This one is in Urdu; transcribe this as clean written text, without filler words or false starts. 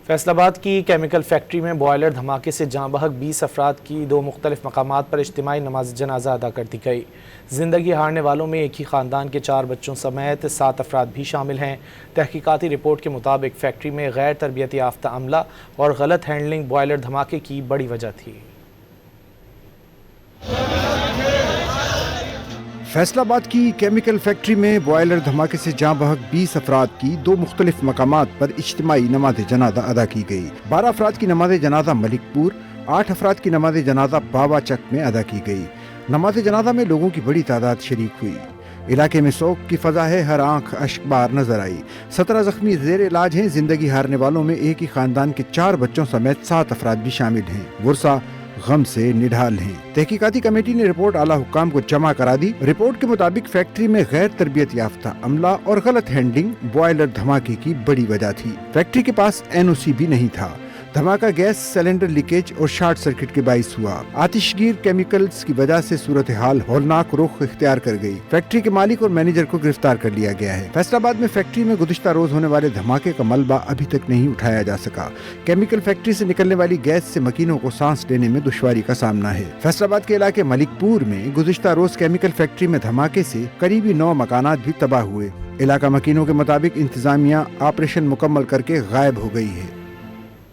فیصل آباد کی کیمیکل فیکٹری میں بوائلر دھماکے سے جاں بحق 20 افراد کی 2 مختلف مقامات پر اجتماعی نماز جنازہ ادا کر دی گئی۔ زندگی ہارنے والوں میں ایک ہی خاندان کے 4 بچوں سمیت 7 افراد بھی شامل ہیں۔ تحقیقاتی رپورٹ کے مطابق فیکٹری میں غیر تربیت یافتہ عملہ اور غلط ہینڈلنگ بوائلر دھماکے کی بڑی وجہ تھی۔ فیصل آباد کی کیمیکل فیکٹری میں بوائلر دھماکے سے جاں بحق 20 افراد کی 2 مختلف مقامات پر اجتماعی نماز جنازہ ادا کی گئی۔ 12 افراد کی نماز جنازہ ملک پور، 8 افراد کی نماز جنازہ بابا چک میں ادا کی گئی۔ نماز جنازہ میں لوگوں کی بڑی تعداد شریک ہوئی۔ علاقے میں سوگ کی فضا ہے، ہر آنکھ اشک بار نظر آئی۔ 17 زخمی زیر علاج ہیں۔ زندگی ہارنے والوں میں ایک ہی خاندان کے 4 بچوں سمیت 7 افراد بھی شامل ہیں۔ ورثہ غم سے نڈھال ہیں۔ تحقیقاتی کمیٹی نے رپورٹ اعلیٰ حکام کو جمع کرا دی۔ رپورٹ کے مطابق فیکٹری میں غیر تربیت یافتہ عملہ اور غلط ہینڈلنگ بوائلر دھماکے کی بڑی وجہ تھی۔ فیکٹری کے پاس NOC بھی نہیں تھا۔ دھماکہ گیس سلنڈر لیکیج اور شارٹ سرکٹ کے باعث ہوا۔ آتش گیر کیمیکلز کی وجہ سے صورتحال ہولناک رخ اختیار کر گئی۔ فیکٹری کے مالک اور مینیجر کو گرفتار کر لیا گیا ہے۔ فیصل آباد میں فیکٹری میں گزشتہ روز ہونے والے دھماکے کا ملبہ ابھی تک نہیں اٹھایا جا سکا۔ کیمیکل فیکٹری سے نکلنے والی گیس سے مکینوں کو سانس لینے میں دشواری کا سامنا ہے۔ فیصل آباد کے علاقے ملک پور میں گزشتہ روز کیمیکل فیکٹری میں دھماکے سے قریبی 9 مکانات بھی تباہ ہوئے۔ علاقہ مکینوں کے مطابق انتظامیہ آپریشن مکمل کر کے غائب ہو گئی ہے۔